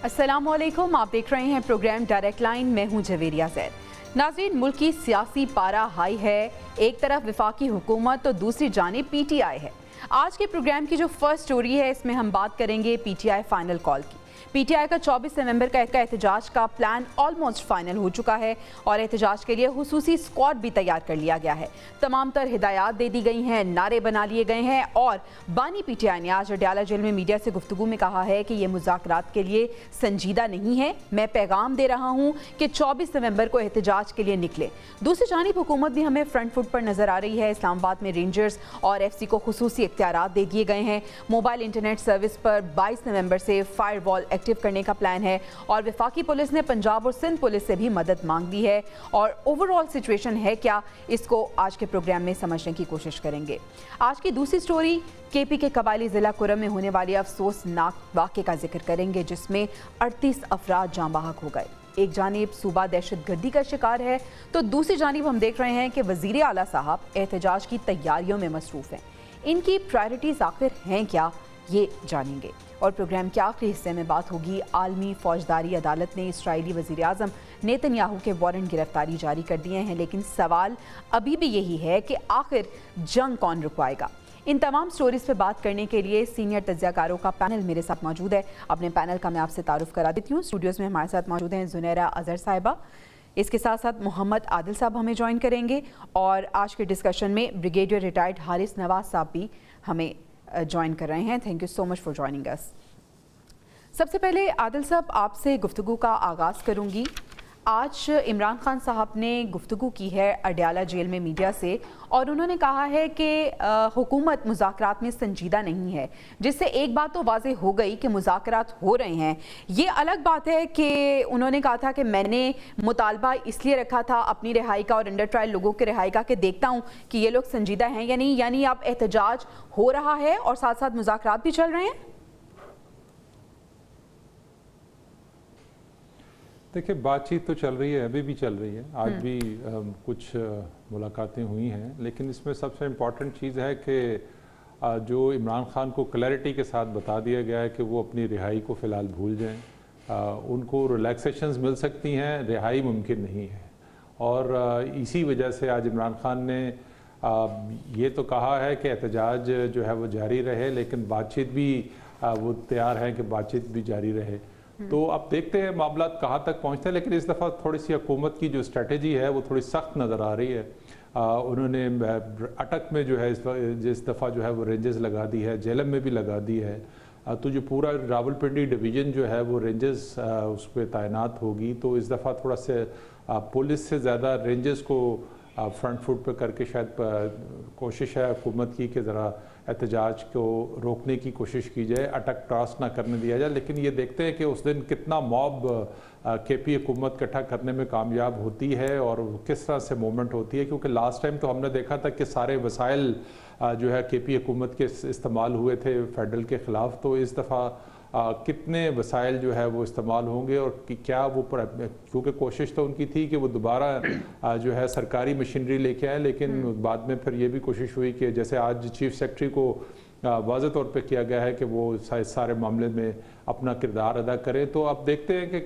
अस्सलामुअलैकुम, आप देख रहे हैं प्रोग्राम डायरेक्ट लाइन। मैं हूं जवेरिया ज़ैद। नाज़रीन, मुल्क की सियासी पारा हाई है। एक तरफ वफाकी हुकूमत तो दूसरी जानिब PTI है। आज के प्रोग्राम की जो फर्स्ट स्टोरी है, इसमें हम बात करेंगे PTI फाइनल कॉल की। PTI का 24 नवंबर का एहतजाज का प्लान ऑलमोस्ट फाइनल हो चुका है और एहतजाज के लिए हुसूसी स्क्वाड भी तैयार कर लिया गया है। तमाम तर हिदायत दे दी गई हैं, नारे बना लिए गए हैं और बानी PTI ने आज अडयाला जेल में मीडिया से गुफ्तगू में कहा है कि ये मुज़ाकरात के लिए संजीदा नहीं है। मैं पैगाम दे रहा हूँ कि 24 नवंबर को एहतजाज के लिए निकले। दूसरी जानिब हुकूमत भी हमें फ्रंट फुट पर नजर आ रही है। इस्लामाबाद में रेंजर्स और FC को खुसूसी इख्तियारात दे दिए गए हैं। मोबाइल इंटरनेट सर्विस पर 22 नवंबर से फायर वॉल एक्टिव करने का प्लान है और वफाकी पुलिस ने पंजाब और सिंध पुलिस से भी मदद मांग ली है। और ओवरऑल सिचुएशन है क्या, इसको आज के प्रोग्राम में समझने की कोशिश करेंगे। आज की दूसरी स्टोरी KP के कबायली ज़िला कुरम में होने वाली अफसोसनाक वाक़े का जिक्र करेंगे, जिसमें 38 अफराद जाँ बहक हो गए। एक जानिब सूबा दहशतगर्दी का शिकार है तो दूसरी जानिब हम देख रहे हैं कि वज़ीर आला साहब एहतजाज की तैयारियों में मसरूफ़ हैं। इनकी प्रायोरिटीज़ आखिर हैं क्या, ये जानेंगे। और प्रोग्राम के आखिरी हिस्से में बात होगी आलमी फौजदारी अदालत ने इस्राईली वज़ीर आज़म नेतन्याहू के वारंट गिरफ्तारी जारी कर दिए हैं, लेकिन सवाल अभी भी यही है कि आखिर जंग कौन रुकवाएगा। इन तमाम स्टोरीज पे बात करने के लिए सीनियर तज्ज़ियाकारों का पैनल मेरे साथ मौजूद है। अपने पैनल का मैं आपसे तारुफ करा देती हूँ। स्टूडियोज़ में हमारे साथ मौजूद हैं ज़ुनैरा अज़हर साहिबा, इसके साथ साथ मोहम्मद आदिल साहब हमें ज्वाइन करेंगे और आज के डिस्कशन में ब्रिगेडियर रिटायर्ड हारिस नवाज साहब भी हमें ज्वाइन कर रहे हैं। Thank you so much for joining us. सबसे पहले आदिल साहब, आपसे गुफ्तगू का आगाज़ करूँगी। आज इमरान खान साहब ने गुफ्तगू की है अडयाला जेल में मीडिया से और उन्होंने कहा है कि हुकूमत मुज़ाकरात में संजीदा नहीं है, जिससे एक बात तो वाज़ेह हो गई कि मुज़ाकरात हो रहे हैं। ये अलग बात है कि उन्होंने कहा था कि मैंने मुतालबा इसलिए रखा था अपनी रिहाई का और अंडर ट्रायल लोगों के रिहाई का कि देखता हूँ कि ये लोग संजीदा हैं या नहीं। यानी अब एहतजाज हो रहा है और साथ साथ मुज़ाकरात भी चल रहे हैं। देखिए, बातचीत तो चल रही है, अभी भी चल रही है। आज भी कुछ मुलाकातें हुई हैं, लेकिन इसमें सबसे इम्पॉर्टेंट चीज़ है कि जो इमरान खान को क्लैरिटी के साथ बता दिया गया है कि वो अपनी रिहाई को फ़िलहाल भूल जाएं। उनको रिलैक्सेशंस मिल सकती हैं, रिहाई मुमकिन नहीं है। और इसी वजह से आज इमरान खान ने ये तो कहा है कि एहतजाज जो है वो जारी रहे, लेकिन बातचीत भी वो तैयार है कि बातचीत भी जारी रहे। तो अब देखते हैं मामला कहाँ तक पहुँचते हैं। लेकिन इस दफ़ा थोड़ी सी हुकूमत की जो स्ट्रेटजी है वो थोड़ी सख्त नज़र आ रही है। उन्होंने अटक में जो है इस दफ़ा जो है वो रेंजेस लगा दी है, जेलम में भी लगा दी है। तो जो पूरा रावलपिंडी डिवीज़न जो है वो रेंजेस उस पर तैनात होगी। तो इस दफ़ा थोड़ा से पुलिस से ज़्यादा रेंजेस को फ्रंट फुट पर करके शायद कोशिश है हुकूमत की कि ज़रा एहतजाज को रोकने की कोशिश की जाए, अटक क्रॉस ना करने दिया जाए। लेकिन ये देखते हैं कि उस दिन कितना मॉब KP हुकूमत इकट्ठा करने में कामयाब होती है और किस तरह से मूवमेंट होती है। क्योंकि लास्ट टाइम तो हमने देखा था कि सारे वसाइल जो है KP हुकूमत के इस्तेमाल हुए थे फेडरल के ख़िलाफ़। तो इस दफ़ा कितने वसाइल जो है वो इस्तेमाल होंगे और क्या वो, क्योंकि कोशिश तो उनकी थी कि वो दोबारा जो है सरकारी मशीनरी लेके आए, लेकिन बाद में फिर ये भी कोशिश हुई कि जैसे आज चीफ सेक्रेटरी को वाज़ेह तौर पे किया गया है कि वो सारे मामले में अपना किरदार अदा करें। तो अब देखते हैं कि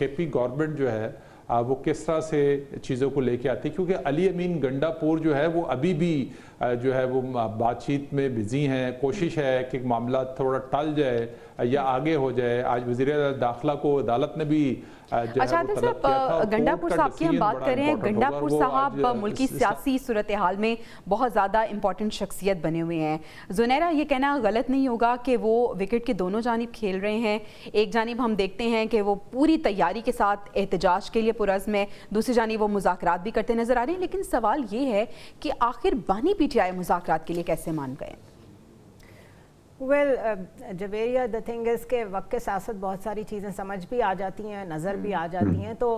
KP गवर्नमेंट जो है वो किस तरह से चीज़ों को लेके आती है। क्योंकि अली अमीन गंडापुर जो है वो अभी भी जो है वो बातचीत में बिजी हैं। कोशिश है कि मामला थोड़ा टल जाए या आगे हो जाए। आज वज़ीर दाखिला को अदालत ने भी अच्छा आदिल साहब, गंडापुर साहब की हम बात करें। गंडापुर साहब मुल्क की सियासी सूरत हाल में बहुत ज़्यादा इंपॉर्टेंट शख्सियत बने हुए हैं। ज़ुनैरा, ये कहना गलत नहीं होगा कि वो विकेट के दोनों जानिब खेल रहे हैं। एक जानिब हम देखते हैं कि वो पूरी तैयारी के साथ एहतजाज के लिए पुरज़्म है, दूसरी जानिब वो मुज़ाकरात भी करते नज़र आ रहे हैं। लेकिन सवाल ये है कि आखिर बानी PTI मुज़ाकरात के लिए कैसे मान गए? जवेरिया, द थिंग इज़ के वक्त के साथ साथ बहुत सारी चीज़ें समझ भी आ जाती हैं, नज़र भी आ जाती हैं। तो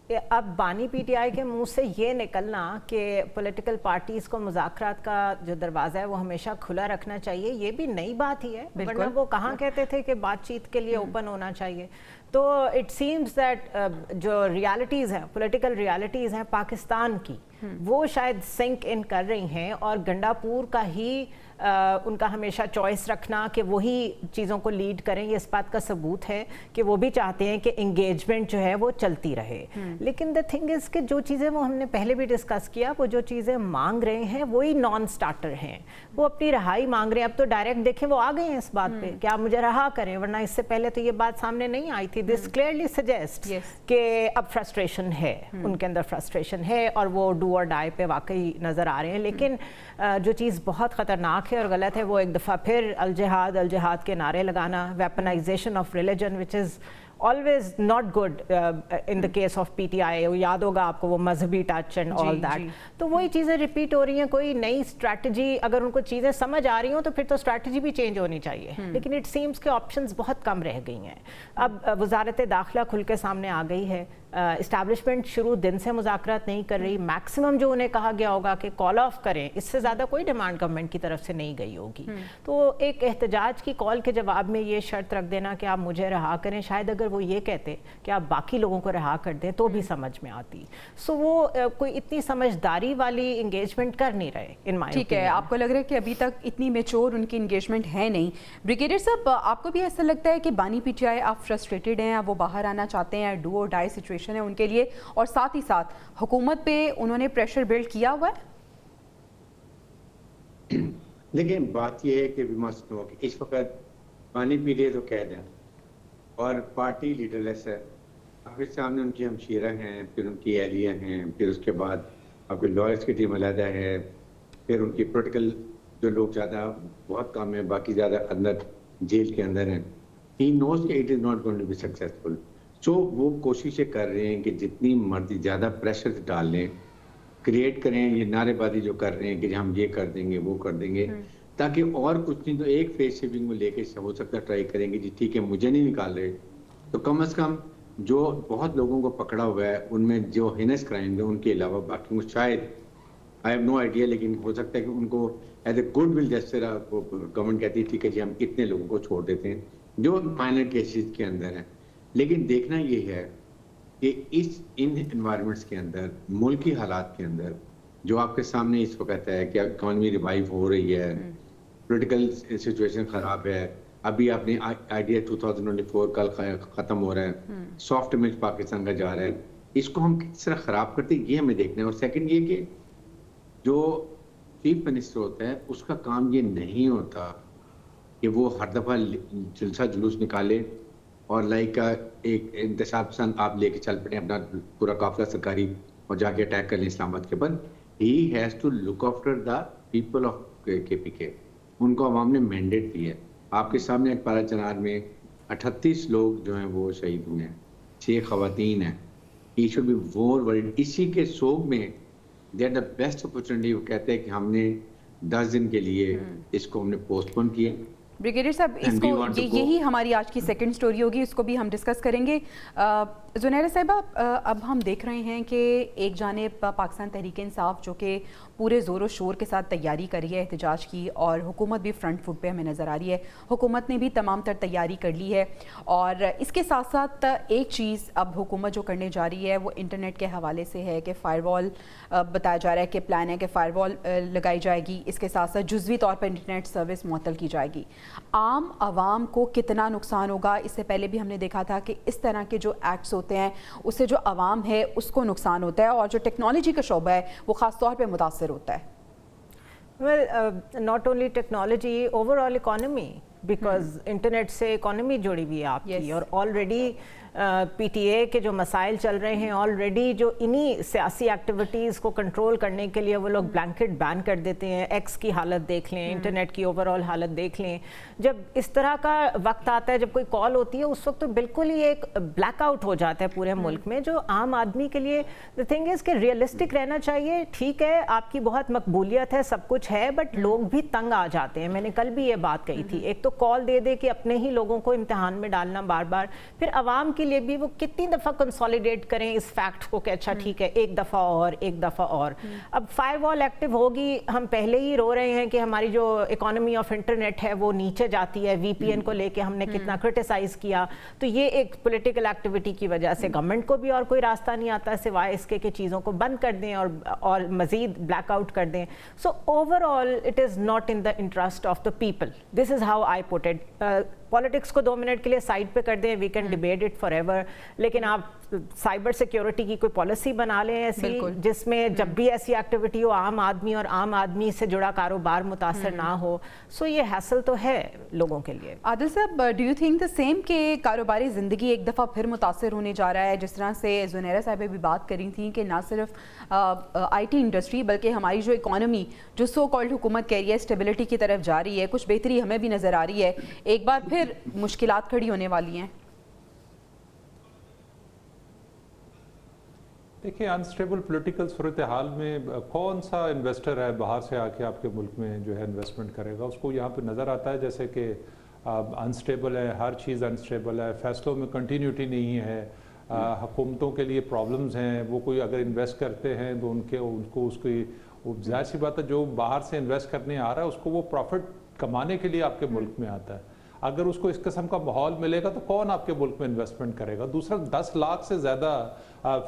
अब बानी PTI के मुंह से ये निकलना कि पॉलिटिकल पार्टीज़ को मुज़ाकरात का जो दरवाज़ा है वो हमेशा खुला रखना चाहिए, ये भी नई बात ही है। वरना वो कहाँ कहते थे कि बातचीत के लिए ओपन होना चाहिए। तो इट सीम्स दैट जो रियलिटीज़ हैं, पॉलिटिकल रियलिटीज़ हैं पाकिस्तान की, वो शायद सिंक इन कर रही हैं और गंडापुर का ही उनका हमेशा चॉइस रखना कि वही चीज़ों को लीड करें, ये इस बात का सबूत है कि वो भी चाहते हैं कि इंगेजमेंट जो है वो चलती रहे। लेकिन द थिंग इज़ कि जो चीज़ें वो हमने पहले भी डिस्कस किया, वो जो चीज़ें मांग रहे हैं वही नॉन स्टार्टर हैं। वो अपनी रहाई मांग रहे हैं। अब तो डायरेक्ट देखें वो आ गए हैं इस बात पे कि आप मुझे रहा करें, वरना इससे पहले तो ये बात सामने नहीं आई थी। दिस क्लियरली सजेस्ट कि अब फ्रस्ट्रेशन है, उनके अंदर फ्रस्ट्रेशन है और वो डू और डाई पे वाकई नज़र आ रहे हैं। लेकिन जो चीज़ बहुत ख़तरनाक है और गलत है, वो एक दफ़ा फिर अल जिहाद के नारे लगाना, weaponisation of religion, which is always not good in the case of PTI। याद होगा आपको वो मजहबी टच एंड ऑल दैट। तो वही चीज़ें रिपीट हो रही हैं। कोई नई स्ट्रैटेजी, अगर उनको चीज़ें समझ आ रही हो तो फिर तो स्ट्रैटेजी भी चेंज होनी चाहिए। लेकिन इट सीम्स के ऑप्शंस बहुत कम रह गई हैं। अब वजारत दाखिला खुल के सामने आ गई है। इस्टेब्लिशमेंट शुरू दिन से मुज़ाकरात नहीं कर रही। मैक्सिमम जो उन्हें कहा गया होगा कि कॉल ऑफ करें, इससे ज़्यादा कोई डिमांड गवर्नमेंट की तरफ से नहीं गई होगी। तो एक एहतजाज की कॉल के जवाब में ये शर्त रख देना कि आप मुझे रहा करें, शायद अगर वो ये कहते कि आप बाकी लोगों को रहा कर दें तो भी समझ में आती। सो वो कोई इतनी समझदारी वाली इंगेजमेंट कर नहीं रहे इन माय। ठीक है, आपको लग रहा है कि अभी तक इतनी मेच्योर उनकी इंगेजमेंट है नहीं। ब्रिगेडियर साहब, आपको भी ऐसा लगता है कि बानी PTI आप फ्रस्ट्रेटेड हैं, वो बाहर आना चाहते हैं, डू और डाई सिचुएशन है उनके लिए, और साथ ही साथ हुकूमत पे उन्होंने प्रेशर बिल्ड किया हुआ है? देखिए, बात यह है कि वी मस्ट नो कि इस वक्त बानी PTI तो कैद है और पार्टी लीडरलेस है। आपके सामने उनकी हमशीरा हैं, फिर उनकी एहलिया हैं, फिर उसके बाद आपके लॉयर्स की टीम अलहदा है, फिर उनकी पोलिटिकल जो लोग ज़्यादा बहुत कम है, बाकी ज़्यादा अंदर जेल के अंदर हैं। ही नोज कि it is not going to be successful. So वो कोशिशें कर रहे हैं कि जितनी मर्जी ज़्यादा प्रेशर डाल लें, क्रिएट करें, ये नारेबाजी जो कर रहे हैं कि हम ये कर देंगे वो कर देंगे, ताकि और कुछ नहीं तो एक फेस शेविंग को लेके हो सकता ट्राई करेंगे जी ठीक है मुझे नहीं निकाल रहे तो कम से कम जो बहुत लोगों को पकड़ा हुआ है उनमें जो हिनस क्राइम है उनके अलावा बाकी को शायद आई हैव नो आइडिया, लेकिन हो सकता है कि उनको as a good will gesture government कहती है ठीक है जी हम इतने लोगों को छोड़ देते हैं जो माइनर केसेस के अंदर हैं। लेकिन देखना ये है कि इन एनवायरनमेंट्स के अंदर, मुल्क की हालात के अंदर जो आपके सामने इस वक्त है कि इकॉनमी रिवाइव हो रही है, पॉलिटिकल सिचुएशन ख़राब है, अभी आपने आइडिया 2024 कल ख़त्म हो रहा है, सॉफ्ट इमेज पाकिस्तान का जा रहा है, इसको हम किस तरह ख़राब करते हैं ये हमें देखना है। और सेकंड ये कि जो चीफ मिनिस्टर होता है उसका काम ये नहीं होता कि वो हर दफ़ा जलसा जुलूस निकाले और लाइक एक इंतशाब पसंद आप लेके चल पड़े अपना पूरा काफिला सरकारी और जाके अटैक कर लें इस्लामाबाद के ऊपर। He has to look after the people of KPK। उनको अवाम ने मैंडेट दी है। आपके सामने पारा चनार में 38 लोग जो हैं वो शहीद हुए हैं, 6 खवातीन हैं। He should be more worried. इसी के सोग में they are the best opportunity. वो कहते हैं कि हमने 10 दिन के लिए इसको हमने पोस्टपोन किया। ब्रिगेडियर साहब, इसको यही हमारी आज की सेकंड स्टोरी होगी, इसको भी हम डिस्कस करेंगे। ज़ुनैरा साहिबा, अब हम देख रहे हैं कि एक जानिब पाकिस्तान तहरीक इंसाफ जो कि पूरे ज़ोर शोर के साथ तैयारी कर रही है एहतजाज की, और हुकूमत भी फ्रंट फुट पे हमें नज़र आ रही है। हुकूमत ने भी तमाम तर तैयारी कर ली है, और इसके साथ साथ एक चीज़ अब हुकूमत जो करने जा रही है वो इंटरनेट के हवाले से है कि फ़ायरवॉल बताया जा रहा है कि प्लान है कि फ़ायरवॉल लगाई जाएगी। इसके साथ साथ जुज़वी तौर पर इंटरनेट सर्विस मुअत्तल की जाएगी। आम आवाम को कितना नुकसान होगा? इससे पहले भी हमने देखा था कि इस तरह के जो एक्ट्स होते हैं उससे जो आवाम है उसको नुकसान होता है, और जो टेक्नोलॉजी का शोबा है वो ख़ास तौर पे मुतासर होता है। Well, not only technology, overall economy, because internet से इकोनॉमी जुड़ी हुई है आपकी। और ऑलरेडी PTA के जो मसाइल चल रहे हैं, ऑलरेडी जो इन्हीं सियासी एक्टिविटीज़ को कंट्रोल करने के लिए वो लोग ब्लैंकेट बैन कर देते हैं। एक्स की हालत देख लें, इंटरनेट की ओवरऑल हालत देख लें। जब इस तरह का वक्त आता है, जब कोई कॉल होती है, उस वक्त तो बिल्कुल ही एक ब्लैकआउट हो जाता है पूरे मुल्क में, जो आम आदमी के लिए द थिंग इज़ कि रियलिस्टिक रहना चाहिए। ठीक है, आपकी बहुत मकबूलियत है, सब कुछ है, बट लोग भी तंग आ जाते हैं। मैंने कल भी ये बात कही थी। एक तो कॉल दे दे कि अपने ही लोगों को इम्तिहान में डालना बार बार, फिर आवाम के लिए भी वो कितनी दफ़ा कंसोलिडेट करें इस फैक्ट को कि अच्छा ठीक है एक दफ़ा और अब फायरवॉल एक्टिव होगी, हम पहले ही रो रहे हैं कि हमारी जो इकोनॉमी ऑफ इंटरनेट है वो नीचे जाती है, VPN को लेके हमने कितना क्रिटिसाइज किया, तो ये एक पॉलिटिकल एक्टिविटी की वजह से गवर्नमेंट को भी और कोई रास्ता नहीं आता सिवाय इसके कि चीज़ों को बंद कर दें और मज़ीद ब्लैकआउट कर दें. So overall it is not in the interest of the people. This is how I put it. Politics को 2 मिनट के लिए साइड पे कर दें, we can debate it forever, लेकिन आप साइबर सिक्योरिटी की कोई पॉलिसी बना लें ऐसी जिसमें जब भी ऐसी एक्टिविटी हो आम आदमी और आम आदमी से जुड़ा कारोबार मुतासर ना हो. सो ये हैसल तो है लोगों के लिए. आदिल साहब, do you think the same कि कारोबारी ज़िंदगी एक दफ़ा फिर मुतासर होने जा रहा है? जिस तरह से जुनैरा साहिबा भी बात करी थी कि ना सिर्फ IT इंडस्ट्री बल्कि हमारी जो इकॉनमी जो सो कॉल्ड हुकूमत कह रही है स्टेबिलिटी की तरफ जा रही है, कुछ बेहतरी हमें भी नज़र आ रही है, एक बार फिर मुश्किलात खड़ी होने वाली हैं. देखिए, अनस्टेबल पॉलिटिकल सूरत हाल में कौन सा इन्वेस्टर है बाहर से आके आपके मुल्क में जो है इन्वेस्टमेंट करेगा? उसको यहाँ पे नज़र आता है जैसे कि अनस्टेबल है, हर चीज़ अनस्टेबल है, फैसलों में कंटिन्यूटी नहीं है, हुकूमतों के लिए प्रॉब्लम्स हैं. वो कोई अगर इन्वेस्ट करते हैं तो उनको उसकी ज़ाहिर सी बात है जो बाहर से इन्वेस्ट करने आ रहा है उसको वो प्रॉफिट कमाने के लिए आपके मुल्क में आता है. अगर उसको इस किस्म का माहौल मिलेगा तो कौन आपके मुल्क में इन्वेस्टमेंट करेगा? दूसरा, 10 लाख से ज़्यादा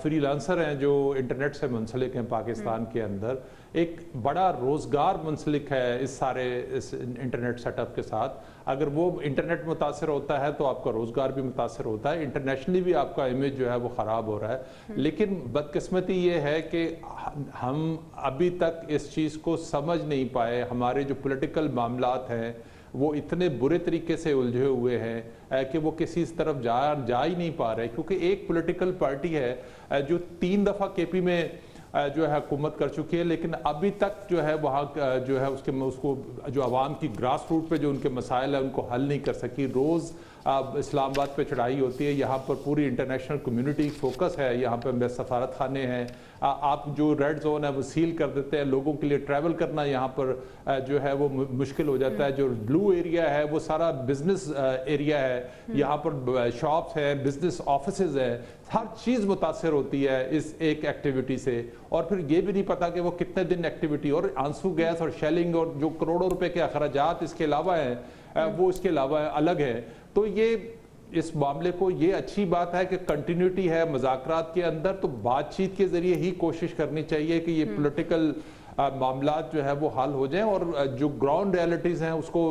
फ्रीलांसर हैं जो इंटरनेट से मुंसलिक हैं पाकिस्तान के अंदर. एक बड़ा रोज़गार मुंसलिक है इस इंटरनेट सेटअप के साथ. अगर वो इंटरनेट मुतासर होता है तो आपका रोज़गार भी मुतासर होता है, इंटरनेशनली भी आपका इमेज जो है वो ख़राब हो रहा है. लेकिन बदकिस्मती ये है कि हम अभी तक इस चीज़ को समझ नहीं पाए. हमारे जो पॉलिटिकल मामलात हैं वो इतने बुरे तरीके से उलझे हुए हैं कि वो किसी तरफ जा ही नहीं पा रहे, क्योंकि एक पॉलिटिकल पार्टी है जो 3 दफ़ा KP में जो है हुकूमत कर चुकी है, लेकिन अभी तक जो है वहाँ जो है उसको जो आवाम की ग्रास रूट पे जो उनके मसाइल है उनको हल नहीं कर सकी. रोज़ इस्लामाबाद पे चढ़ाई होती है, यहाँ पर पूरी इंटरनेशनल कम्युनिटी फोकस है, यहाँ पर सफारत खाने हैं, आप जो रेड जोन है वो सील कर देते हैं, लोगों के लिए ट्रैवल करना यहाँ पर जो है वो मुश्किल हो जाता है. जो ब्लू एरिया है वो सारा बिजनेस एरिया है, यहाँ पर शॉप्स हैं, बिजनेस ऑफिसेज हैं, हर चीज़ मुतासर होती है इस एक एक्टिविटी से. और फिर ये भी नहीं पता कि वो कितने दिन एक्टिविटी, और आंसू गैस और शेलिंग और जो करोड़ों रुपए के अखराजात इसके अलावा हैं वो इसके अलावा अलग है. तो ये इस मामले को ये अच्छी बात है कि कंटिन्यूटी है मज़ाकरात के अंदर, तो बातचीत के ज़रिए ही कोशिश करनी चाहिए कि ये पॉलिटिकल मामलात जो है वो हल हो जाएं. और जो ग्राउंड रियलिटीज़ हैं उसको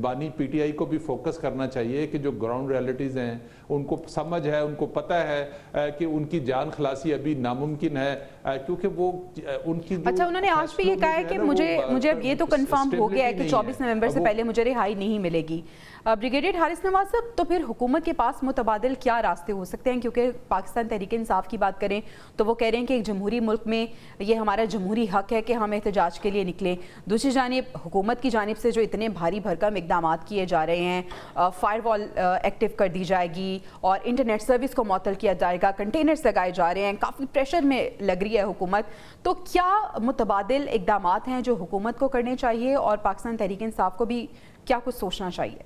बानी PTI को भी फोकस करना चाहिए कि जो ग्राउंड रियलिटीज़ हैं उनको समझ है, उनको पता है कि उनकी जान खलासी अभी नामुमकिन है, क्योंकि वो उनकी अच्छा, उन्होंने आज भी ये कहा है कि मुझे अब ये तो कंफर्म हो गया है कि 24 नवंबर से पहले मुझे रिहाई नहीं मिलेगी. ब्रिगेडियर हारिस नवाज साहब, तो फिर हुकूमत के पास मुतबादिल क्या रास्ते हो सकते हैं? क्योंकि पाकिस्तान तहरीक इंसाफ की बात करें तो वो कह रहे हैं कि एक जमहूरी मुल्क में ये हमारा जमहूरी हक है कि हम एहतजाज के लिए निकलें. दूसरी जानिब हुकूमत की जानिब से जो इतने भारी भरकम इकदाम किए जा रहे हैं, फायरवॉल एक्टिव कर दी जाएगी और इंटरनेट सर्विस को मुअत्तल किया जाएगा, कंटेनर्स लगाए जा रहे हैं, काफ़ी प्रेशर में लग रही है हुकूमत. तो क्या मुतबादिल इकदाम हैं जो हुकूमत को करने चाहिए और पाकिस्तान तहरीक इंसाफ को भी क्या कुछ सोचना चाहिए?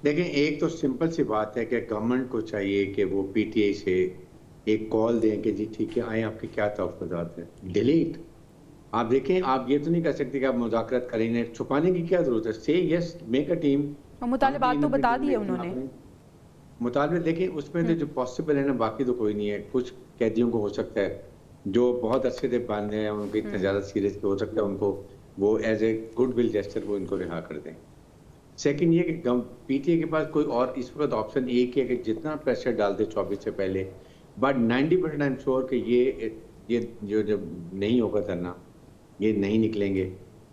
देखें, एक तो सिंपल सी बात है कि गवर्नमेंट को चाहिए कि वो PTI से एक कॉल दें कि जी ठीक है आए, आपके क्या तहफ़्फ़ुज़ात हैं. डिलीट. आप देखें, आप ये तो नहीं कर सकते कि आप मुज़ाकरात करेंगे, छुपाने की क्या ज़रूरत है. से यस, मेक अ टीम. मुतालिबात तो बता दिए उन्होंने. मुतालिबे देखें, उसमें तो जो पॉसिबल है ना, बाकी तो कोई नहीं है. कुछ कैदियों को हो सकता है जो बहुत अच्छे से बांधे हैं, उनको इतना ज़्यादा सीरियस हो सकता है उनको वो as a good will gesture वो इनको रिहा कर दें. सेकंड ये कि PTI के पास कोई और इस वक्त ऑप्शन एक है कि जितना प्रेशर डाल दे 24 से पहले, बट 90% आई एम श्योर कि ये जो जब नहीं होगा धरना, ये नहीं निकलेंगे.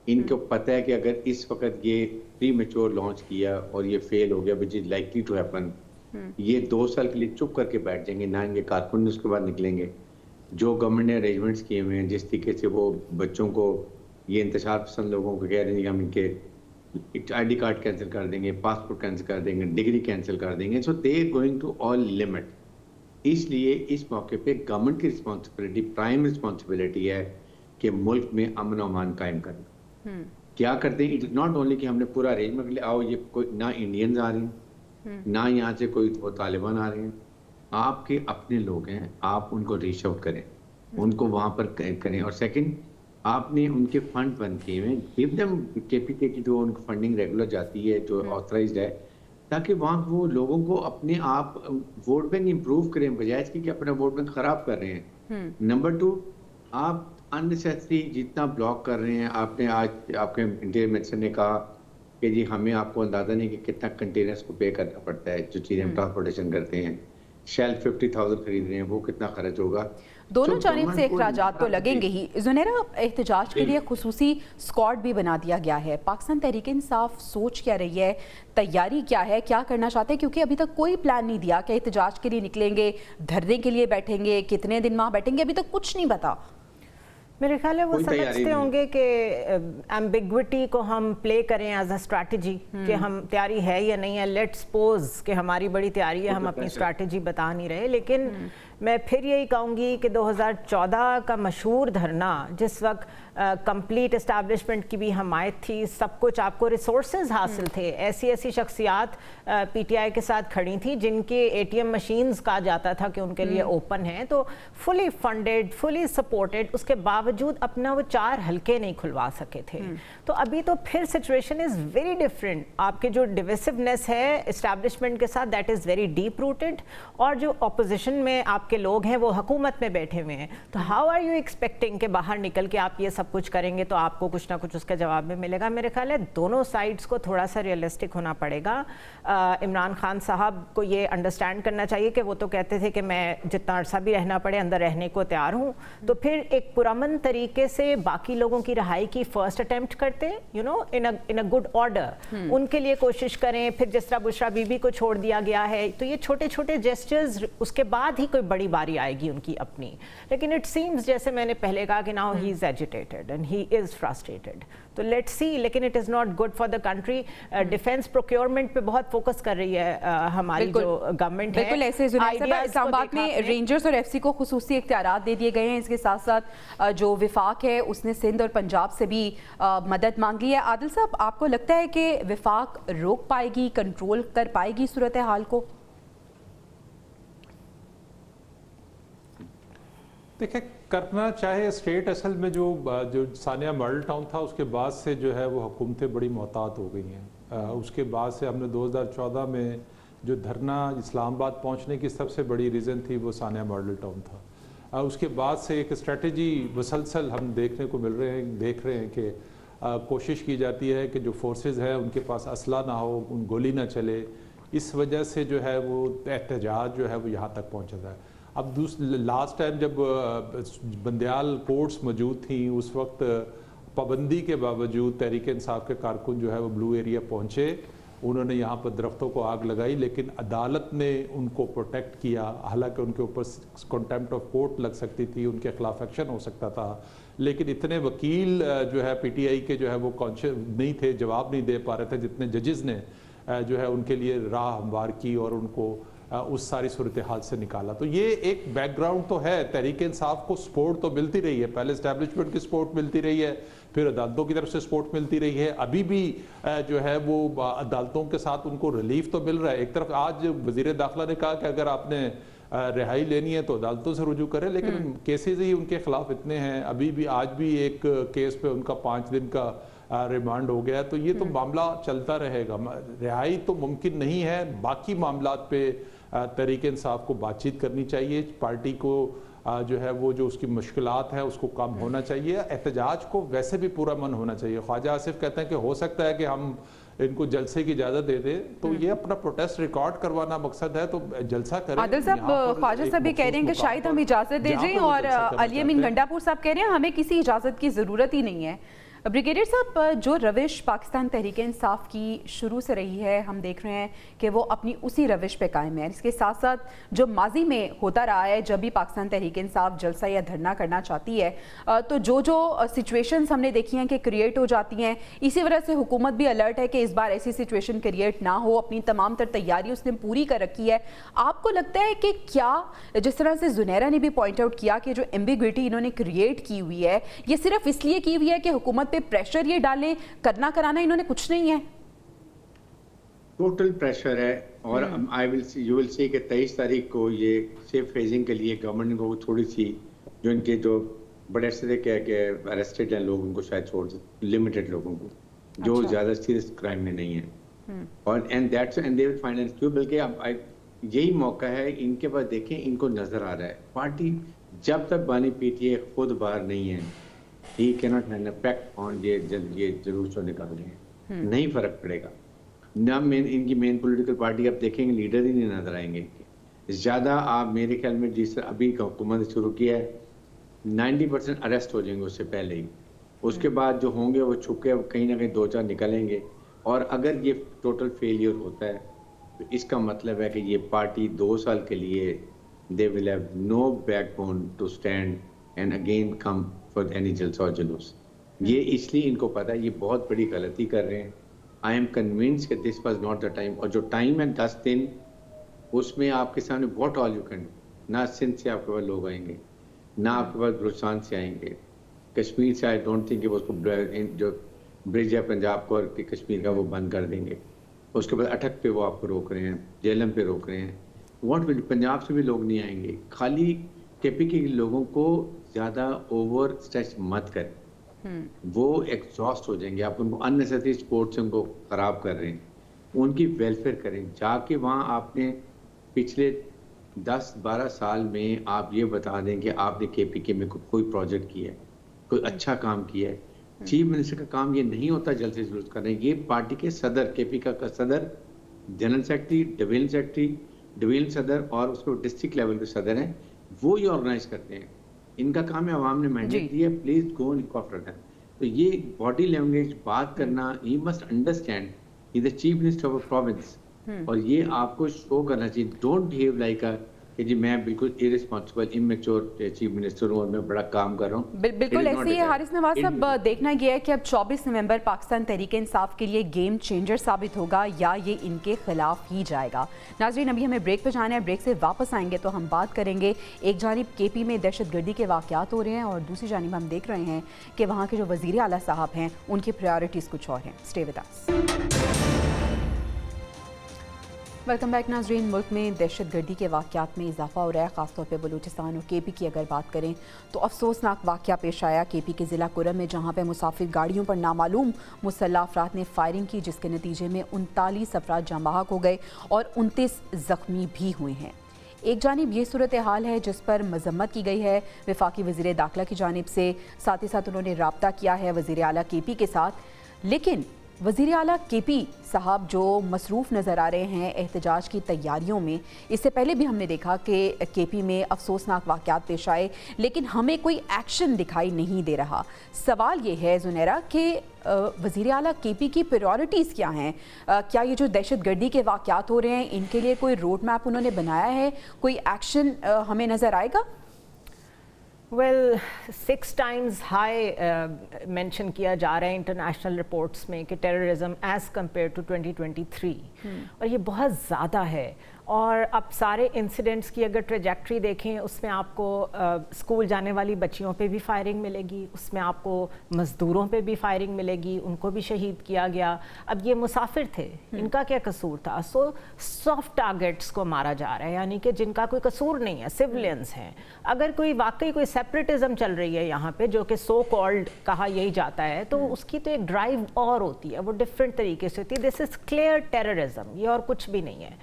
इनको पता है कि अगर इस वक्त ये प्री मैच्योर लॉन्च किया और ये फेल हो गया, which is likely to happen, ये 2 साल के लिए चुप करके बैठ जाएंगे, ना इनके कारकुन उसके बाद निकलेंगे. जो गवर्नमेंट ने अरेंजमेंट्स किए हुए हैं, जिस तरीके से वो बच्चों को, ये इंतशार पसंद लोगों को कह रहे हैं कि हम इनके ID कार्ड कैंसिल कर देंगे, पासपोर्ट कैंसिल कर देंगे, डिग्री कैंसिल कर देंगे. So they going to all limit. इसलिए इस मौके पे गवर्नमेंट की रिस्पॉन्सिबिलिटी, प्राइम रिस्पॉन्सिबिलिटी है कि मुल्क में अमन और अमान कायम करना. क्या करते हैं, इट नॉट ओनली कि हमने पूरा अरेंजमेंट लिया, आओ ये कोई ना इंडियंस आ रहे हैं ना यहाँ से कोई वो तालिबान आ रहे हैं, आपके अपने लोग हैं, आप उनको रीच आउट करें, उनको वहाँ पर करें। और सेकंड, आपने उनके फंड बंद किए हुए, गिव देम केपीके की जो उनको फंडिंग रेगुलर जाती है, जो ऑथराइज्ड है, ताकि वहाँ वो लोगों को अपने आप वोट बैंक इंप्रूव करें, बजाय इसके कि अपना वोट बैंक खराब कर रहे हैं। नंबर 2, आप अननेसेसरी जितना ब्लॉक कर रहे हैं, आपने आज आपके इंटीरियर मिनिस्टर ने कहा कि जी हमें आपको अंदाजा नहीं कि कितना कंटेनर्स को पे करना पड़ता है जो चीज़ें हम ट्रांसपोर्टेशन करते हैं, शेल 50,000 खरीद रहे हैं, वो कितना खर्च होगा। दोनों जानिब से अखराजात तो लगेंगे ही। ज़ुनैरा, एहतजाज के लिए खुसूसी स्क्वाड भी बना दिया गया है, पाकिस्तान तहरीक इंसाफ सोच क्या रही है, तैयारी क्या है, क्या करना चाहते हैं? क्योंकि अभी तक कोई प्लान नहीं दिया कि एहतजाज के लिए निकलेंगे, धरने के लिए बैठेंगे, कितने दिन वहाँ बैठेंगे, अभी तक कुछ नहीं पता। मेरे ख्याल है वो समझते होंगे कि एम्बिग्विटी को हम प्ले करें एज अ स्ट्रैटेजी कि हम तैयारी है या नहीं है, लेट्स सपोज कि हमारी बड़ी तैयारी है, हम अपनी स्ट्रैटेजी बता नहीं रहे। लेकिन मैं फिर यही कहूँगी कि 2014 का मशहूर धरना, जिस वक्त कंप्लीट इस्टेब्लिशमेंट की भी हमायत थी, सब कुछ, आपको रिसोर्सेज हासिल थे, ऐसी ऐसी शख्सियात पीटीआई के साथ खड़ी थी जिनके एटीएम मशीन्स कहा जाता था कि उनके लिए ओपन हैं, तो फुली फंडेड, फुली सपोर्टेड, उसके बावजूद अपना वो 4 हल्के नहीं खुलवा सके थे। तो अभी तो फिर सिचुएशन इज़ वेरी डिफरेंट। आपके जो डिविसिवनेस है इस्टेब्लिशमेंट के साथ, that is very deep rooted, और जो अपोजिशन में आपके लोग हैं वो हुकूमत में बैठे हुए हैं। तो हाउ आर यू एक्सपेक्टिंग कि बाहर निकल के आप ये सब कुछ करेंगे तो आपको कुछ ना कुछ उसका जवाब में मिलेगा? मेरे ख्याल है दोनों साइड्स को थोड़ा सा रियलिस्टिक होना पड़ेगा। इमरान खान साहब को ये अंडरस्टैंड करना चाहिए कि वो तो कहते थे कि मैं जितना अरसा भी रहना पड़े अंदर रहने को तैयार हूँ, तो फिर एक पुरअमन तरीके से बाकी लोगों की रहाई की फर्स्ट अटेम्प्ट करते, you know, in a good order, उनके लिए कोशिश करें। फिर जिस तरह बुशरा बीबी को छोड़ दिया गया है, तो ये छोटे छोटे जेस्चर्स, उसके बाद ही कोई बड़ी बारी आएगी उनकी अपनी। लेकिन इट सीम्स, जैसे मैंने पहले कहा, कि now he is agitated and he is frustrated, तो लेट्स सी। लेकिन it is not good for the country. Defence procurement पे बहुत फोकस कर रही है हमारी जो गवर्नमेंट है। बिल्कुल ऐसे इस्लामाबाद में रेंजर्स और एफसी को खुसूसी इख्तियारात दे दिए गए हैं। इसके साथ साथ जो विफाक है उसने सिंध और पंजाब से भी मदद मांगी है। आदिल साहब, आपको लगता है कि विफाक रोक पाएगी, कंट्रोल कर पाएगी सूरत हाल को? देखिए, करना चाहे स्टेट, असल में जो सानिया मॉडल टाउन था उसके बाद से जो है वो हुकूमतें बड़ी मोहतात हो गई हैं। उसके बाद से हमने 2014 में जो धरना इस्लामाबाद पहुंचने की सबसे बड़ी रीज़न थी वो सानिया मॉडल टाउन था। उसके बाद से एक स्ट्रेटजी मुसलसल हम देखने को देख रहे हैं कि कोशिश की जाती है कि जो फोर्सेस हैं उनके पास असला ना हो, उन गोली ना चले। इस वजह से जो है वो एहतजाज जो है वो यहाँ तक पहुँचा है। अब लास्ट टाइम जब बंदियाल कोर्ट्स मौजूद थी, उस वक्त पाबंदी के बावजूद तहरीक इंसाफ के कारकुन जो है वो ब्लू एरिया पहुँचे, उन्होंने यहाँ पर दरख्तों को आग लगाई, लेकिन अदालत ने उनको प्रोटेक्ट किया। हालांकि उनके ऊपर कंटेम्प्ट ऑफ कोर्ट लग सकती थी, उनके खिलाफ एक्शन हो सकता था, लेकिन इतने वकील जो है पीटीआई के जो है वो कॉन्शियस नहीं थे, जवाब नहीं दे पा रहे थे, जितने जजेस ने जो है उनके लिए राह हमवार की और उनको उस सारी सूरत हाल से निकाला। तो ये एक बैकग्राउंड तो है, तहरीक इंसाफ को सपोर्ट तो मिलती रही है, पहले एस्टैब्लिशमेंट की सपोर्ट मिलती रही है, फिर अदालतों की तरफ से सपोर्ट मिलती रही है, अभी भी जो है वो अदालतों के साथ उनको रिलीफ तो मिल रहा है। एक तरफ आज वजीर दाखिला ने कहा कि अगर आपने रिहाई लेनी है तो अदालतों से रुजू करें, लेकिन केसेज ही उनके खिलाफ इतने हैं। अभी भी आज भी एक केस पे उनका 5 दिन का रिमांड हो गया, तो ये तो मामला चलता रहेगा। रिहाई तो मुमकिन नहीं है, बाकी मामलात पे तहरीक इंसाफ को बातचीत करनी चाहिए, पार्टी को जो है वो जो उसकी मुश्किलात है उसको कम होना चाहिए, एहतजाज को वैसे भी पूरा मन होना चाहिए। ख्वाजा आसिफ कहते हैं कि हो सकता है कि हम इनको जलसे की इजाजत दे दें, तो ये अपना प्रोटेस्ट रिकॉर्ड करवाना मकसद है, तो जलसा करें। आदिल साहब, ख्वाजा साहब भी कह रहे हैं कि शायद हम इजाजत दे दें, और अली अमीन गंडापुर साहब कह रहे हैं हमें किसी इजाजत की जरूरत ही नहीं है। ब्रिगेडियर साहब, जो रविश पाकिस्तान तहरीक इंसाफ की शुरू से रही है, हम देख रहे हैं कि वो अपनी उसी रविश पे कायम है। इसके साथ साथ जो माजी में होता रहा है, जब भी पाकिस्तान तहरीक इंसाफ जलसा या धरना करना चाहती है, तो जो सिचुएशंस हमने देखी हैं कि क्रिएट हो जाती हैं, इसी वजह से हुकूमत भी अलर्ट है कि इस बार ऐसी सिचुएशन क्रिएट ना हो, अपनी तमाम तर तैयारी उसने पूरी कर रखी है। आपको लगता है कि क्या, जिस तरह से जुनैरा ने भी पॉइंट आउट किया कि जो एम्बिग्विटी इन्होंने क्रिएट की हुई है, ये सिर्फ इसलिए की हुई है कि हुकूमत पे प्रेशर ये डालें, करना कराना इन्होंने कुछ नहीं है? टोटल प्रेशर है और यू विल सी कि 23 तारीख को ये सेफ फेजिंग के लिए गवर्नमेंट को थोड़ी सी जो इनके जो बड़े से के अरेस्टेड हैं लोग उनको शायद छोड़ दे, लिमिटेड लोगों को जो ज़्यादा सीरियस क्राइम में नहीं है और एंड दे विल फाइंड क्यों, बल्कि अब यही मौका है इनके पास। देखें इनको नज़र आ रहा है पार्टी जब तक बानी पीटीआई खुद बाहर नहीं है, ही cannot have an effect on ये जुलूस जो निकाल रहे हैं, नहीं फर्क पड़ेगा ना। इनकी मेन पॉलिटिकल पार्टी आप देखेंगे लीडर ही नहीं नजर आएंगे इनके ज़्यादा। आप मेरे ख्याल में जिस अभी हुकूमत शुरू किया है 90% अरेस्ट हो जाएंगे उससे पहले ही, उसके बाद जो होंगे वो छुपके कहीं ना कहीं 2-4 निकलेंगे। और अगर ये टोटल फेलियर होता है तो इसका मतलब है कि ये पार्टी 2 साल के लिए they will have no backbone to stand and again come for any जलसा और जुलूस। ये इसलिए इनको पता है ये बहुत बड़ी गलती कर रहे हैं। आई एम कन्विंस कि this was not the time. और जो टाइम है 10 दिन, उसमें आपके सामने व्हाट ऑल यू कैन, ना सिंध से आपके पास लोग आएंगे, ना आपके पास बलूचिस्तान से आएंगे, कश्मीर से आई डोंट थिंक कि उसको जो ब्रिज है पंजाब को और कश्मीर का वो बंद कर देंगे। उसके बाद अटक पे वो आपको रोक रहे हैं, जेलम पे रोक रहे हैं। व्हाट विल, पंजाब से भी लोग नहीं आएंगे। खाली केपी के लोगों को ज़्यादा ओवर स्ट्रेच मत करें, वो एग्जॉस्ट हो जाएंगे। आप उनको अननेसेसरी स्पोर्ट से उनको ख़राब कर रहे हैं। उनकी वेलफेयर करें जाके वहाँ। आपने पिछले 10-12 साल में आप ये बता दें कि आपने केपीके में कोई प्रोजेक्ट किया है, कोई अच्छा काम किया है। चीफ मिनिस्टर का काम ये नहीं होता जल्द से जल्द करना। ये पार्टी के सदर, केपी का सदर, जनरल सेक्रेटरी, डिवीजन सदर और उसको डिस्ट्रिक्ट लेवल के सदर हैं, वो ये ऑर्गेनाइज करते हैं। इनका काम है, आवाम ने मैंडेट दिया, please go and look after them. तो ये बॉडी लैंग्वेज बात करना, he must understand he the chief minister of a province, और ये आपको शो करना चाहिए। डोंट बिहेव लाइक अ कि जी मैं बिल्कुल इररिस्पॉन्सिबल इमेच्योर चीफ मिनिस्टर हूँ और मैं बड़ा काम कर रहा हूँ। बिल्कुल ऐसे ही हारिस नवाज साहब, देखना यह है कि अब 24 नवंबर पाकिस्तान तहरीक-ए-इंसाफ के लिए गेम चेंजर साबित होगा या ये इनके खिलाफ ही जाएगा। नाज़रीन, अभी हमें ब्रेक पे जाना है, ब्रेक से वापस आएंगे तो हम बात करेंगे। एक जानिब केपी में दहशतगर्दी के वाक़यात हो रहे हैं और दूसरी जानिब हम देख रहे हैं कि वहाँ के जो वज़ीर आला साहब हैं उनकी प्रायोरिटीज़ कुछ और हैं। Stay with us. Welcome back नाज़रीन। मुल्क में दहशतगर्दी के वाक़यात में इजाफा हो रहा है, ख़ासतौर पे बलूचिस्तान और केपी की अगर बात करें तो अफसोसनाक वाक़या पेश आया केपी के ज़िला कुरम में, जहाँ पे मुसाफिर गाड़ियों पर नामालूम मुसल्लह अफराद ने फायरिंग की, जिसके नतीजे में 39 अफराद जाँ बहक हो गए और 29 ज़ख्मी भी हुए हैं। एक जानिब ये सूरत हाल है जिस पर मजम्मत की गई है वफाकी वज़ीर दाखिला की जानिब से, साथ ही साथ उन्होंने रब्ता किया है वज़ीर आला केपी के साथ। लेकिन वज़ीर आला केपी साहब जो मसरूफ़ नज़र आ रहे हैं एहतजाज की तैयारियों में, इससे पहले भी हमने देखा कि केपी में अफसोसनाक वाक़यात पेश आए लेकिन हमें कोई एक्शन दिखाई नहीं दे रहा। सवाल ये है ज़ुनैरा कि वज़ीर आला केपी की प्रायोरिटीज़ क्या हैं? क्या ये जो दहशतगर्दी के वाक़यात हो रहे हैं इनके लिए कोई रोड मैप उन्होंने बनाया है, कोई एक्शन हमें नज़र आएगा? वेल 6 times हाई मेंशन किया जा रहा है इंटरनेशनल रिपोर्ट्स में कि टेररिज्म एज़ कम्पेयर टू 2023, और ये बहुत ज़्यादा है। और अब सारे इंसिडेंट्स की अगर ट्रेजेक्ट्री देखें उसमें आपको स्कूल जाने वाली बच्चियों पे भी फायरिंग मिलेगी, उसमें आपको मज़दूरों पे भी फायरिंग मिलेगी, उनको भी शहीद किया गया। अब ये मुसाफिर थे, इनका क्या कसूर था? सो सॉफ्ट टारगेट्स को मारा जा रहा है, यानी कि जिनका कोई कसूर नहीं है, सिविलियंस हैं। अगर कोई वाकई कोई सेपरेटिज्म चल रही है यहाँ पे, जो कि सो कॉल्ड कहा यही जाता है, तो उसकी तो एक ड्राइव और होती है, वो डिफरेंट तरीके से होती है। दिस इज़ क्लियर टेररिज्म, ये और कुछ भी नहीं है।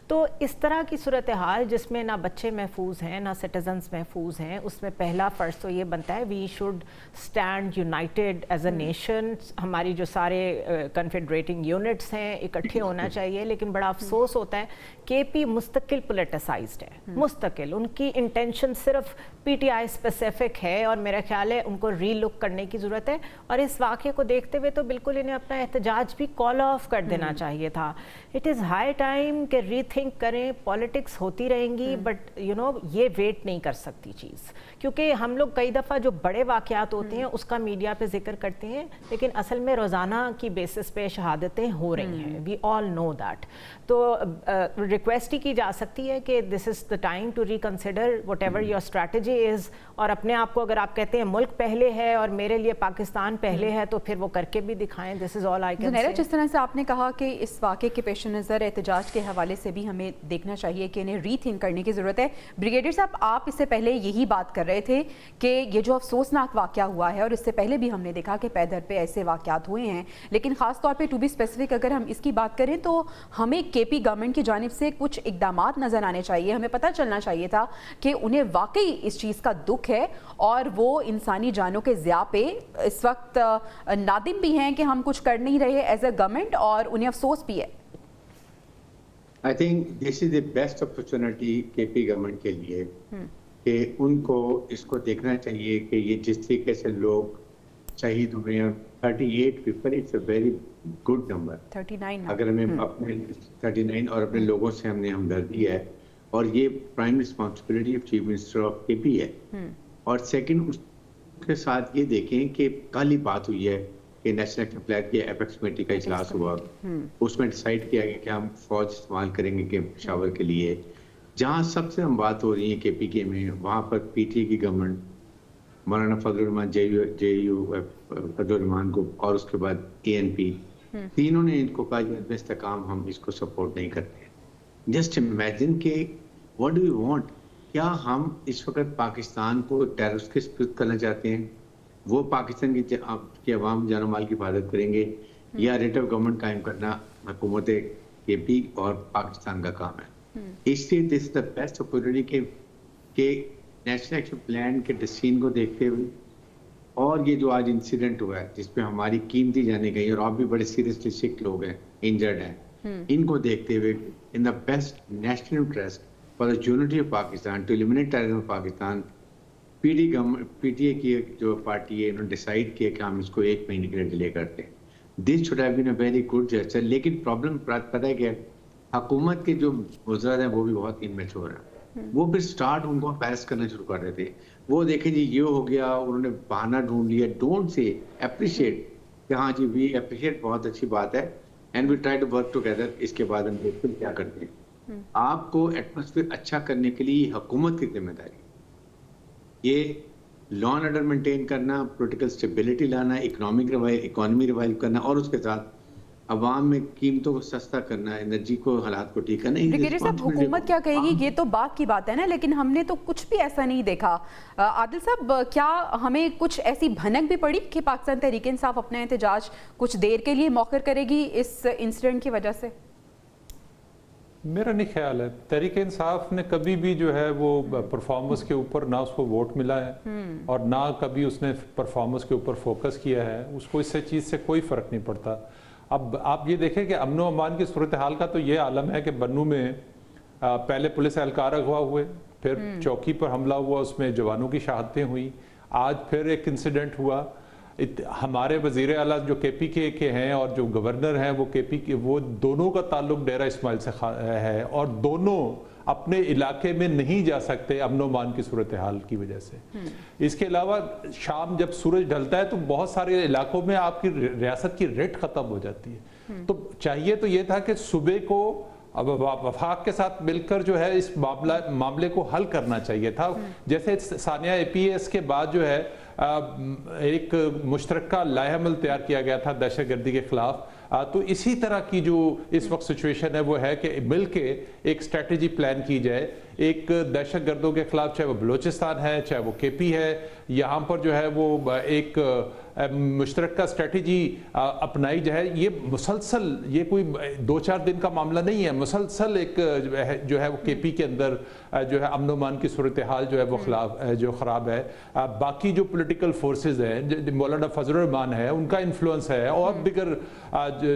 तो इस तरह की सूरत हाल जिसमें ना बच्चे महफूज हैं ना सिटीजन्स महफूज हैं, उसमें पहला फ़र्ज़ तो ये बनता है we should stand united as a nation. हमारी जो सारे कन्फेडरेटिंग यूनिट्स हैं इकट्ठे होना चाहिए। लेकिन बड़ा अफसोस होता है केपी मुस्तकिल पोलिटिसाइज्ड है, मुस्तकिल। उनकी इंटेंशन सिर्फ पीटीआई स्पेसिफिक है और मेरा ख्याल है उनको रीलुक करने की ज़रूरत है। और इस वाक़े को देखते हुए तो बिल्कुल इन्हें अपना एहतजाज भी कॉल ऑफ कर देना चाहिए था। इट इज़ हाई टाइम कि रीथिंक تھنک کریں, پالیٹکس ہوتی رہیں گی بٹ یو نو یہ ویٹ نہیں کر سکتی چیز, کیونکہ ہم لوگ کئی دفعہ جو بڑے واقعات ہوتے ہیں اس کا میڈیا پہ ذکر کرتے ہیں, لیکن اصل میں روزانہ کی بیسس پہ شہادتیں ہو رہی ہیں, وی آل نو دیٹ. تو ریکویسٹ ہی کی جا سکتی ہے کہ this is the time to reconsider whatever your strategy is, اور اپنے آپ کو اگر آپ کہتے ہیں ملک پہلے ہے اور میرے لیے پاکستان پہلے ہے تو پھر وہ کر کے بھی دکھائیں. دس از آل آئی کین سے. جس طرح سے آپ نے کہا کہ اس واقعے کے پیش نظر احتجاج کے حوالے سے بھی ہمیں دیکھنا چاہیے کہ انہیں ری تھنک کرنے کی ضرورت ہے. بریگیڈیئر صاحب, آپ اس سے پہلے یہی بات کر رہے تھے کہ یہ جو افسوسناک واقعہ ہوا ہے, اور اس سے پہلے بھی ہم نے دیکھا کہ پیدر پہ ایسے واقعات ہوئے ہیں, لیکن خاص طور پہ ٹو بی اسپیسیفک اگر ہم اس کی بات کریں تو ہمیں کے پی گورنمنٹ کی جانب سے کچھ اقدامات نظر آنے چاہیے. ہمیں پتہ چلنا چاہیے تھا کہ انہیں واقعی اس چیز کا دکھ ہے اور وہ انسانی جانوں کے ضیاع پہ اس وقت نادم بھی ہیں کہ ہم کچھ کر نہیں رہے ایز اے گورنمنٹ, اور انہیں افسوس بھی ہے. I think this is the best opportunity کے پی گورنمنٹ کے لیے کہ ان کو اس کو دیکھنا چاہیے کہ یہ جس طریقے سے لوگ شہید ہوئے ہیں, 38 people, it's a very good number. 39 اگر ہمیں اپنے 39 اور اپنے لوگوں سے ہم نے ہمدردی ہے, اور یہ prime responsibility of chief minister of کے پی ہے. اور سیکنڈ اس کے ساتھ یہ دیکھیں کہ کل ہی بات ہوئی ہے کہ نیشنل ایکشن پلان کی ایپیکس کمیٹی کا اجلاس ہوا, اس میں ڈیسائیڈ کیا گیا کہ ہم فوج استعمال کریں گے کہ پشاور کے لیے. جہاں سب سے ہم بات ہو رہی ہے کے پی کے میں, وہاں پر پی ٹی کی government, Maulana Fazal Rahman J you فضل الرحمان کو, اور اس کے بعد اے این پی, تینوں نے ان کو کہا کہ استحکام ہم اس کو سپورٹ نہیں کرتے. جسٹ امیجن کہ واٹ ڈو یو وانٹ, کیا ہم اس وقت پاکستان کو ٹیررسٹ کے سپرد کرنا چاہتے ہیں؟ وہ پاکستان کی عوام جان و مال کی حفاظت کریں گے, یا ریٹ آف گورنمنٹ قائم کرنا حکومت کے پی اور پاکستان کا کام ہے؟ اس لیے دس دا بیسٹ اپورچونٹی کہ نیشنل ایکشن پلان کے ڈسین کو دیکھتے ہوئے, اور یہ جو آج انسیڈنٹ ہوا ہے جس پہ ہماری قیمتی جانیں گئی اور آپ بھی بڑے سیریسلی سک لوگ ہیں, انجرڈ ہیں, ان کو دیکھتے ہوئے in the best national interest for the unity of Pakistan to eliminate terrorism of Pakistan, P T A کی جو پارٹی ہے انہوں نے ڈیسائیڈ کیا کہ ہم اس کو 1 مہینے کے لیے ڈیلے کرتے ہیں. This should have been a very good gesture. لیکن پرابلم پتہ ہے کہ حکومت کے جو وزراء ہیں وہ بھی بہت انمیچور ہیں. وہ پھر سٹارٹ ان کو پیس کرنا شروع کر رہے تھے. وہ دیکھیں جی یہ ہو گیا, انہوں نے بہانہ ڈھونڈ لیا. ڈونٹ سے اپریشیٹ کہ ہاں جی وی اپریشیٹ, بہت اچھی بات ہے, and we try to work together. اس کے بعد ہم دیکھتے ہیں کیا کرتے ہیں. آپ کو ایٹماسفیئر اچھا کرنے کے لیے حکومت کی ذمہ داری, یہ لا اینڈ آرڈر مینٹین کرنا, پولیٹیکل اسٹیبلٹی لانا, اکانومی ریوائیو کرنا, اور اس کے ساتھ عوام میں قیمتوں کو سستا کرنا, انرجی کو, حالات کو ٹھیک کرنا. بریگیڈیئر صاحب, حکومت کیا کہے گی یہ تو بات کی بات ہے نا, لیکن ہم نے تو کچھ بھی ایسا نہیں دیکھا. عادل صاحب, کیا ہمیں کچھ ایسی بھنک بھی پڑی کہ پاکستان تحریک انصاف اپنا احتجاج کچھ دیر کے لیے موخر کرے گی اس انسیڈنٹ کی وجہ سے؟ میرا نہیں خیال ہے. تحریک انصاف نے کبھی بھی جو ہے وہ پرفارمنس کے اوپر نہ اس کو ووٹ ملا ہے اور نہ کبھی اس نے پرفارمنس کے اوپر فوکس کیا ہے. اس کو اس سے چیز سے کوئی فرق نہیں پڑتا. اب آپ یہ دیکھیں کہ امن و امان کی صورتحال کا تو یہ عالم ہے کہ بنو میں پہلے پولیس اہلکار اغوا ہوئے, پھر چوکی پر حملہ ہوا, اس میں جوانوں کی شہادتیں ہوئی, آج پھر ایک انسیڈنٹ ہوا. ہمارے وزیر اعلیٰ جو کے پی کے ہیں اور جو گورنر ہیں وہ کے پی کے, وہ دونوں کا تعلق ڈیرہ اسماعیل سے ہے, اور دونوں اپنے علاقے میں نہیں جا سکتے امن و امان کی صورتحال کی وجہ سے. اس کے علاوہ شام جب سورج ڈھلتا ہے تو بہت سارے علاقوں میں آپ کی ریاست کی ریٹ ختم ہو جاتی ہے. تو چاہیے تو یہ تھا کہ صبح کو وفاق کے ساتھ مل کر جو ہے اس معاملے کو حل کرنا چاہیے تھا. جیسے ثانیہ اے پی ایس کے بعد جو ہے ایک مشترکہ لائحہ عمل تیار کیا گیا تھا دہشت گردی کے خلاف. تو اسی طرح کی جو اس وقت سچویشن ہے وہ ہے کہ مل کے ایک اسٹریٹجی پلان کی جائے ایک دہشت گردوں کے خلاف, چاہے وہ بلوچستان ہے چاہے وہ کے پی ہے, یہاں پر جو ہے وہ ایک مشترکہ اسٹریٹجی اپنائی جائے. یہ مسلسل, یہ کوئی 2-4 دن کا معاملہ نہیں ہے, مسلسل ایک جو ہے وہ کے پی کے اندر جو ہے امن و امان کی صورتحال جو ہے وہ جو خراب ہے. باقی جو پولیٹیکل فورسز ہیں, مولانا فضل الرحمان ہے ان کا انفلوئنس ہے, اور دیگر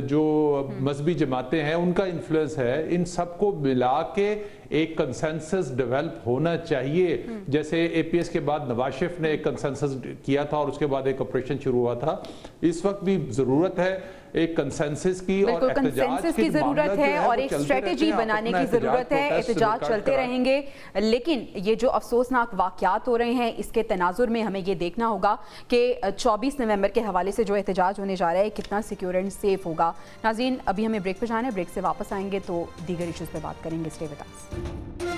جو مذہبی جماعتیں ہیں ان کا انفلوئنس ہے, ان سب کو ملا کے ایک کنسنسس ڈیولپ ہونا چاہیے. جیسے اے پی ایس کے بعد نواز شریف نے ایک کنسنسس کیا تھا اور اس کے بعد ایک آپریشن شروع ہوا تھا. اس وقت بھی ضرورت ہے ایک کنسنسس کی اور بالکل کنسنسس کی ضرورت ہے اور ایک اسٹریٹجی بنانے کی ضرورت ہے. احتجاج چلتے رہیں گے, لیکن یہ جو افسوسناک واقعات ہو رہے ہیں اس کے تناظر میں ہمیں یہ دیکھنا ہوگا کہ 24 نومبر کے حوالے سے جو احتجاج ہونے جا رہا ہے کتنا سیکیور اینڈ سیف ہوگا. ناظرین ابھی ہمیں بریک پہ جانا ہے, بریک سے واپس آئیں گے تو دیگر ایشوز پہ بات کریں گے. Stay with us.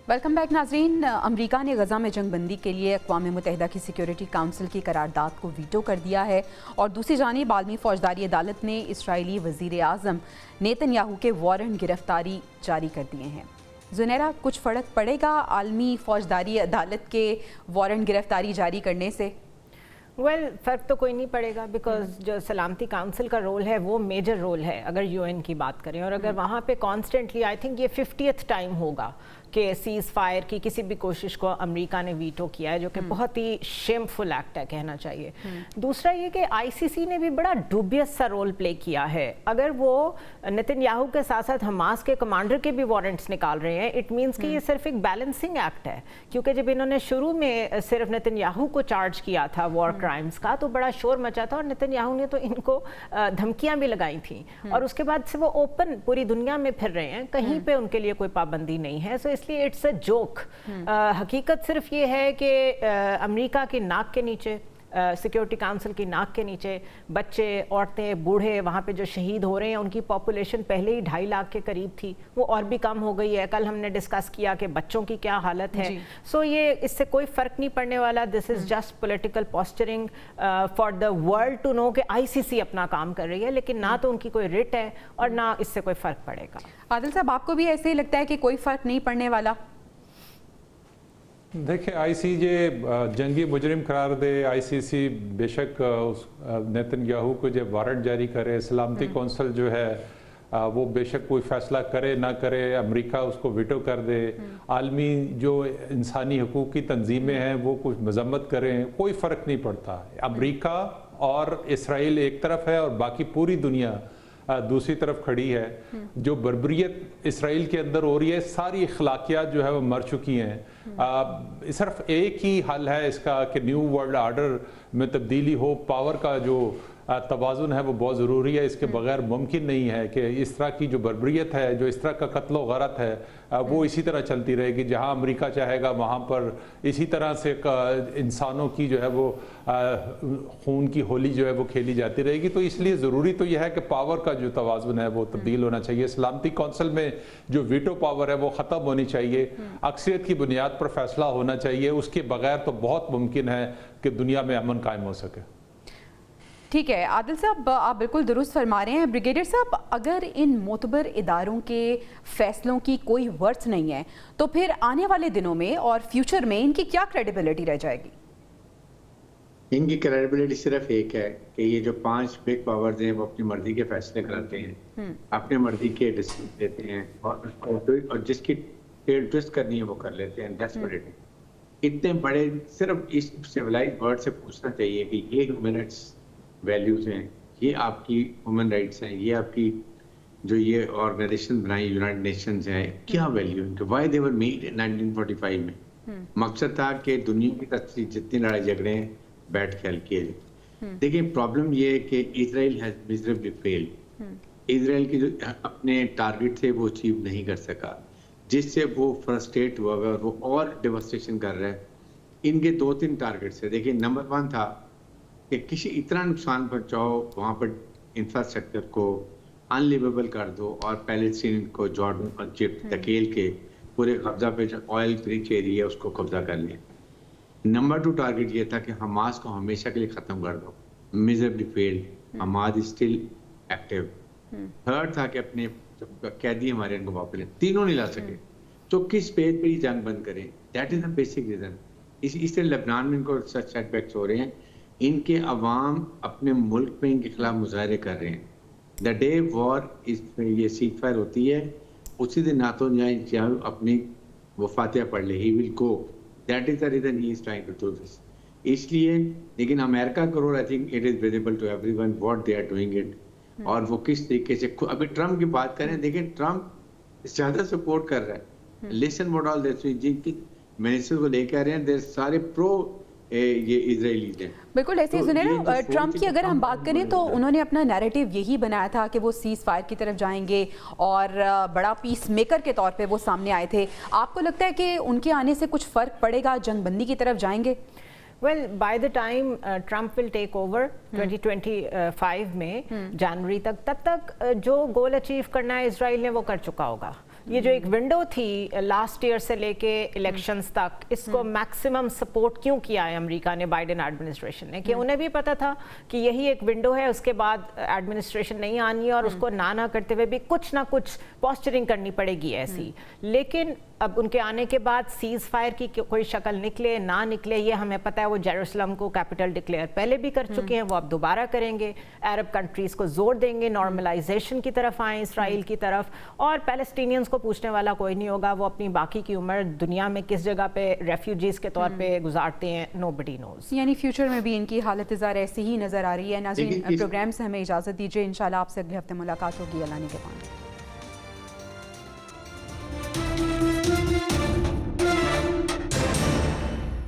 Welcome back ناظرین. امریکہ نے غزہ میں جنگ بندی کے لیے اقوام متحدہ کی سیکیورٹی کونسل کی قرارداد کو ویٹو کر دیا ہے, اور دوسری جانب عالمی فوجداری عدالت نے اسرائیلی وزیر اعظم نیتن یاہو کے وارنٹ گرفتاری جاری کر دیے ہیں. زنیرہ, کچھ فرق پڑے گا عالمی فوجداری عدالت کے وارنٹ گرفتاری جاری کرنے سے؟ فرق تو کوئی نہیں پڑے گا, بیکاز جو سلامتی کونسل کا رول ہے وہ میجر رول ہے اگر یو این کی بات کریں, اور اگر وہاں پہ کانسٹنٹلی آئی تھنک یہ 50th ٹائم ہوگا کہ سیز فائر کی کسی بھی کوشش کو امریکہ نے ویٹو کیا ہے, جو کہ بہت ہی شیمفل ایکٹ ہے کہنا چاہیے. دوسرا یہ کہ آئی سی سی نے بھی بڑا ڈوبیس سا رول پلے کیا ہے. اگر وہ نیتن یاہو کے ساتھ ساتھ حماس کے کمانڈر کے بھی وارنٹس نکال رہے ہیں, اٹ مینس کہ یہ صرف ایک بیلنسنگ ایکٹ ہے, کیونکہ جب انہوں نے شروع میں صرف نیتن یاہو کو چارج کیا تھا وار کرائمز کا تو بڑا شور مچا تھا, اور نیتن یاہو نے تو ان کو دھمکیاں بھی لگائی تھیں, اور اس کے بعد سے وہ اوپن پوری دنیا میں پھر رہے ہیں, کہیں پہ ان کے لیے کوئی پابندی نہیں ہے. سو اس لیے اٹس اے جوک. حقیقت صرف یہ ہے کہ امریکہ کی ناک کے نیچے, سیکیورٹی کونسل کی ناک کے نیچے بچے, عورتیں, بوڑھے وہاں پہ جو شہید ہو رہے ہیں ان کی پاپولیشن پہلے ہی 2.5 لاکھ کے قریب تھی, وہ اور بھی کم ہو گئی ہے. کل ہم نے ڈسکس کیا کہ بچوں کی کیا حالت ہے. سو یہ اس سے کوئی فرق نہیں پڑنے والا. This is just political posturing for the world to know کہ آئی سی سی اپنا کام کر رہی ہے, لیکن نہ تو ان کی کوئی رٹ ہے اور نہ اس سے کوئی فرق پڑے گا. عادل صاحب, آپ کو بھی ایسے ہی لگتا ہے کہ کوئی فرق نہیں پڑنے والا؟ دیکھیں, آئی سی جے جنگی مجرم قرار دے, آئی سی سی بے شک نیتن یاہو کو جب وارنٹ جاری کرے, سلامتی کونسل جو ہے وہ بے شک کوئی فیصلہ کرے نہ کرے, امریکہ اس کو ویٹو کر دے, عالمی جو انسانی حقوق کی تنظیمیں ہیں وہ کچھ مذمت کریں, کوئی فرق نہیں پڑتا. امریکہ اور اسرائیل ایک طرف ہے اور باقی پوری دنیا دوسری طرف کھڑی ہے. جو بربریت اسرائیل کے اندر ہو رہی ہے, ساری اخلاقیات جو ہے وہ مر چکی ہیں. صرف ایک ہی حل ہے اس کا کہ نیو ورلڈ آرڈر میں تبدیلی ہو. پاور کا جو توازن ہے وہ بہت ضروری ہے, اس کے بغیر ممکن نہیں ہے کہ اس طرح کی جو بربریت ہے, جو اس طرح کا قتل و غارت ہے, وہ اسی طرح چلتی رہے گی. جہاں امریکہ چاہے گا وہاں پر اسی طرح سے انسانوں کی جو ہے وہ خون کی ہولی جو ہے وہ کھیلی جاتی رہے گی. تو اس لیے ضروری تو یہ ہے کہ پاور کا جو توازن ہے وہ تبدیل ہونا چاہیے. سلامتی کونسل میں جو ویٹو پاور ہے وہ ختم ہونی چاہیے, اکثریت کی بنیاد پر فیصلہ ہونا چاہیے. اس کے بغیر تو بہت ممکن ہے کہ دنیا میں امن قائم ہو سکے. ٹھیک ہے عادل صاحب, آپ بالکل درست فرما رہے ہیں. بریگیڈیئر صاحب, اگر ان معتبر اداروں کے فیصلوں کی کوئی ورث نہیں ہے تو پھر آنے والے دنوں میں اور فیوچر میں ان کی کیا کریڈیبلٹی رہ جائے گی؟ ان کی کریڈیبلٹی صرف ایک ہے کہ یہ جو 5 بگ پاورز ہیں وہ اپنی مرضی کے فیصلے کراتے ہیں, اپنی مرضی کے ڈیسیژن دیتے ہیں, اور جس کی ٹیل ٹوسٹ کرنی ہے وہ کر لیتے ہیں. ڈیسپریٹ اتنے بڑے, صرف اس سویلائزڈ ورلڈ سے پوچھنا چاہیے کہ یہ ہیومنٹس ویلیوز ہیں, یہ آپ کی ہیومن رائٹس ہیں, یہ آپ کی جو یہ آرگنائزیشن بنائی یونائٹڈ نیشنز ہیں, کیا ویلیو ہے, وائی دے ور میڈ 1945 میں. مقصد تھا کہ دنیا کی تصویر جتنی لڑائی جھگڑے ہیں بیٹھ کے حل کیے جائیں. دیکھیں پرابلم یہ ہے کہ اسرائیل ہیز میزریبلی فیلڈ. اسرائیل کی جو اپنے ٹارگٹ تھے وہ اچیو نہیں کر سکا, جس سے وہ فرسٹریٹ ہوا ہے اور وہ اور ڈیواسٹیشن کر رہا ہے. ان کے 2-3 ٹارگٹس ہیں. دیکھیں نمبر 1 تھا کہ کسی اتنا نقصان پہنچاؤ وہاں پر انفراسٹرکچر کو ان لیویبل کر دو, اور پیلسٹین کو جارڈن اور دھکیل کے پورے قبضہ پہ جو آئل رچ ایریا ہے اس کو قبضہ کر لیں. نمبر 2 ٹارگٹ یہ تھا کہ حماس کو ہمیشہ کے لیے ختم کر دو. Miserably failed, Hamas is still active. Third تھا کہ اپنے قیدی ہمارے ان کو واپس لیں. تینوں نہیں لا سکے تو کس پیج پہ یہ جنگ بند کریں. That is the basic reason. اس طرح لبنان میں ان کو سچ سیٹ بیکس ہو رہے ہیں. ان کے عوام اپنے ملک میں ان کے خلاف مظاہرے کر رہے ہیں. دا ڈے وار یہ سیز فائر ہوتی ہے اسی دن نہ تو جائیں اپنی وہ فاتحہ پڑھ لے. He will go. That is the reason he is trying to do this. اس لیے لیکن امریکہ کا role I think it is visible to everyone what they are doing it. اور وہ کس طریقے سے, ابھی ٹرمپ کی بات کریں, دیکھیں ٹرمپ زیادہ سپورٹ کر رہا ہے. لسن واٹ آل دس جن کی منسٹر کو لے کے آ رہے ہیں, دیر سارے پرو ये इजराइलीज हैं। बिल्कुल ऐसे ही तो सुने ये ना, जो ट्रम्प की अगर हम बात करें तो बनेगा। उन्होंने अपना नैरेटिव यही बनाया था कि वो सीज फायर की तरफ जाएंगे और बड़ा पीस मेकर के तौर पे वो सामने आए थे। आपको लगता है कि उनके आने से कुछ फ़र्क पड़ेगा, जंगबंदी की तरफ जाएंगे? Well, by the time Trump will take over 2025 में जनवरी तक, तब तक जो गोल अचीव करना है इसराइल ने वो कर चुका होगा। ये जो एक विंडो थी लास्ट ईयर से लेके इलेक्शंस तक, इसको मैक्सिमम सपोर्ट क्यों किया है अमेरिका ने, बाइडेन एडमिनिस्ट्रेशन ने, कि उन्हें भी पता था कि यही एक विंडो है, उसके बाद एडमिनिस्ट्रेशन नहीं आनी है और उसको ना करते हुए भी कुछ ना कुछ पॉस्चरिंग करनी पड़ेगी ऐसी। लेकिन अब उनके आने के बाद सीज फायर की कोई शक्ल निकले ना निकले, ये हमें पता है वो जेरूसलम को कैपिटल डिक्लेयर पहले भी कर चुके हैं, वो अब दोबारा करेंगे। अरब कंट्रीज़ को जोर देंगे नॉर्मलाइजेशन की तरफ आएँ, इसराइल की तरफ, और पैलेस्टीनियंस को पूछने वाला कोई नहीं होगा वो अपनी बाकी की उम्र दुनिया में किस जगह पे रेफ्यूजीज़ के तौर पे गुजारते हैं, नोबडी नोज़। यानी फ्यूचर में भी इनकी हालत ज़ार ऐसी ही नज़र आ रही है। नाज़रीन, लेकिन प्रोग्राम से हमें इजाज़त दीजिए, इंशाल्लाह आपसे अगले हफ्ते मुलाकात होगी। अल्लाह ने के पानी।